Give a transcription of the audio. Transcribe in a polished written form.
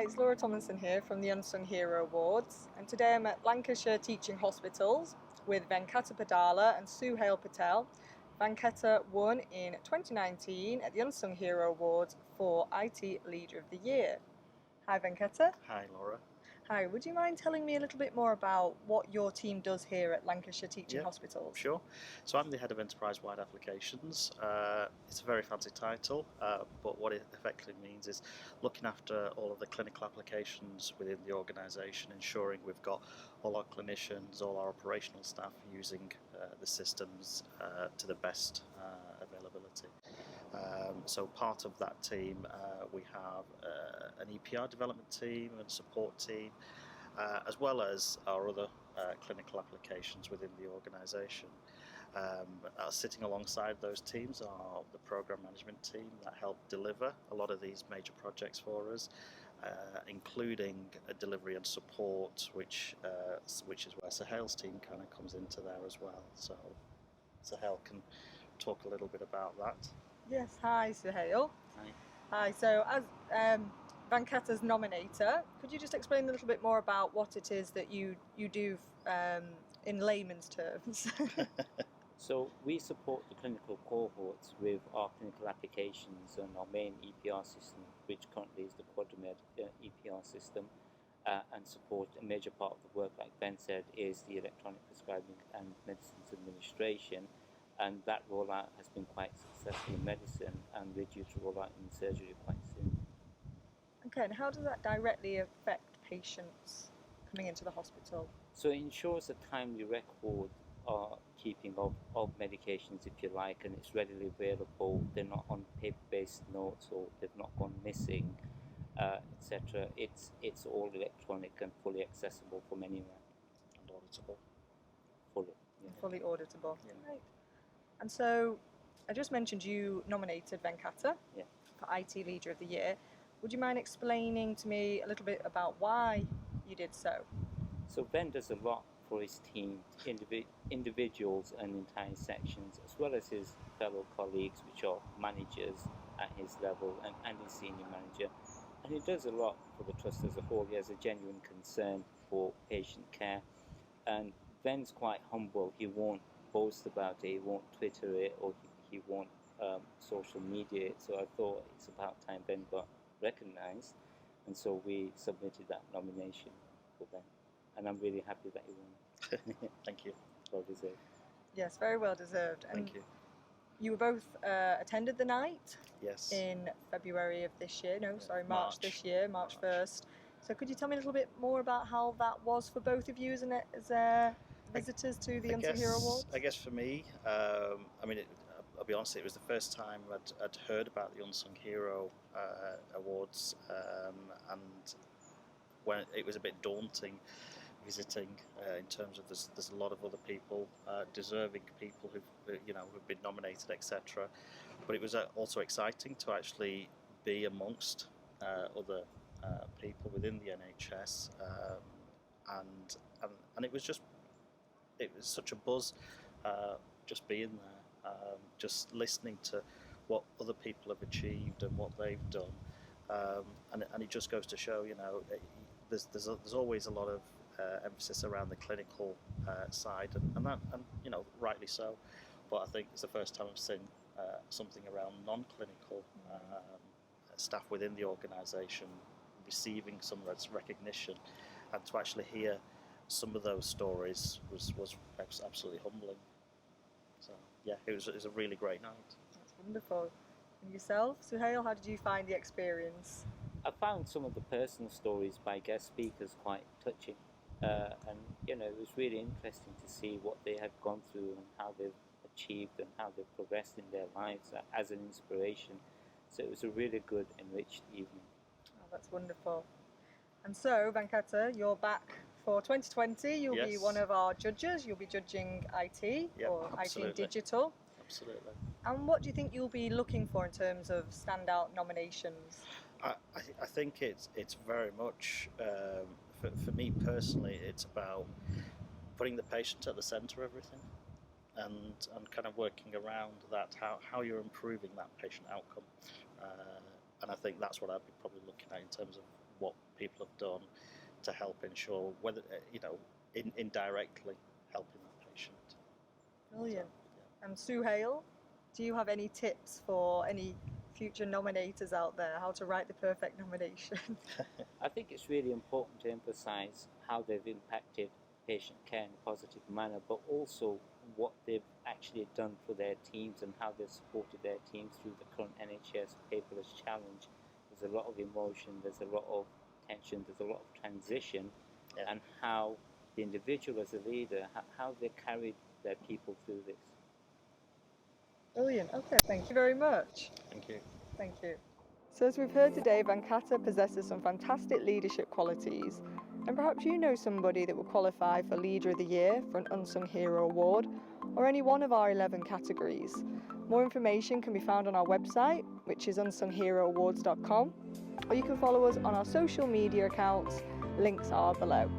it's Laura Tomlinson here from the Unsung Hero Awards, and today I'm at Lancashire Teaching Hospitals with Venkata Padala and Suhail Patel. Venkata won in 2019 at the Unsung Hero Awards for IT Leader of the Year. Hi Venkata. Hi Laura. Hi, would you mind telling me a little bit more about what your team does here at Lancashire Teaching Hospitals? Sure. So I'm the Head of Enterprise-Wide Applications. It's a very fancy title, but what it effectively means is looking after all of the clinical applications within the organisation, ensuring we've got all our clinicians, all our operational staff using the systems to the best availability. So part of that team, we have an EPR development team and support team, as well as our other clinical applications within the organisation. Sitting alongside those teams are the programme management team that help deliver a lot of these major projects for us, including delivery and support, which is where Suhail's team kind of comes into there as well. So Suhail can talk a little bit about that. Yes, hi Suhail. Hi. Hi, so as Venkata's nominator, could you just explain a little bit more about what it is that you do in layman's terms? So we support the clinical cohorts with our clinical applications on our main EPR system, which currently is the QuadraMed EPR system, and support a major part of the work, like Ben said, is the electronic prescribing and medicines administration, and that rollout has been quite successful in medicine, and we're due to roll out in surgery quite soon. Okay, and how does that directly affect patients coming into the hospital? So it ensures a timely record keeping of medications, if you like, and it's readily available. They're not on paper-based notes, or they've not gone missing, etc. It's all electronic and fully accessible from anywhere. And auditable. Fully. Yeah. Fully auditable. Yeah. Right. And so, I just mentioned you nominated Venkata for IT Leader of the Year. Would you mind explaining to me a little bit about why you did so? So Ben does a lot for his team, individuals and entire sections, as well as his fellow colleagues, which are managers at his level and his senior manager. And he does a lot for the trust as a whole. He has a genuine concern for patient care. And Ben's quite humble. He won't boast about it, he won't Twitter it, or he won't social media it. So I thought it's about time Ben got recognised. And so we submitted that nomination for Ben. And I'm really happy that he won. Thank you. Well deserved. Yes, very well deserved. And Thank you. you were both attended the night? Yes. In February of this year. March this year, March 1st. So could you tell me a little bit more about how that was for both of you as visitors to the Unsung Hero Awards? I guess for me, I'll be honest, it was the first time I'd heard about the Unsung Hero Awards, and when it was a bit daunting visiting, in terms of there's a lot of other people, deserving people who've been nominated, etc. But it was also exciting to actually be amongst other people within the NHS, and it was such a buzz just being there, just listening to what other people have achieved and what they've done, and it just goes to show, there's always a lot of emphasis around the clinical side, and rightly so. But I think it's the first time I've seen something around non-clinical staff within the organisation receiving some of that recognition, and to actually hear some of those stories was absolutely humbling. So yeah, it was a really great night. That's wonderful. And yourself, Suhail, how did you find the experience? I found some of the personal stories by guest speakers quite touching, and it was really interesting to see what they had gone through and how they've achieved and how they've progressed in their lives as an inspiration. So it was a really good, enriched evening. Oh, that's wonderful. And so, Venkata, you're back for 2020. You'll be one of our judges. You'll be judging IT or absolutely. IT Digital. Absolutely. And what do you think you'll be looking for in terms of standout nominations? I think it's very much, for me personally, it's about putting the patient at the centre of everything, and kind of working around that, how you're improving that patient outcome. And I think that's what I'd be probably looking at in terms of what people have done to help ensure whether indirectly helping the patient. Brilliant. So, And Suhail, do you have any tips for any future nominators out there, how to write the perfect nomination? I think it's really important to emphasise how they've impacted patient care in a positive manner, but also what they've actually done for their teams and how they've supported their teams through the current NHS paperless challenge. There's a lot of emotion, there's a lot of tension, there's a lot of transition, and how the individual as a leader, how they carried their people through this. Brilliant. Okay, thank you very much. Thank you. Thank you. So as we've heard today, Venkata possesses some fantastic leadership qualities, and perhaps you know somebody that will qualify for Leader of the Year for an Unsung Hero Award, or any one of our 11 categories. More information can be found on our website, which is unsungheroawards.com, or you can follow us on our social media accounts. Links are below.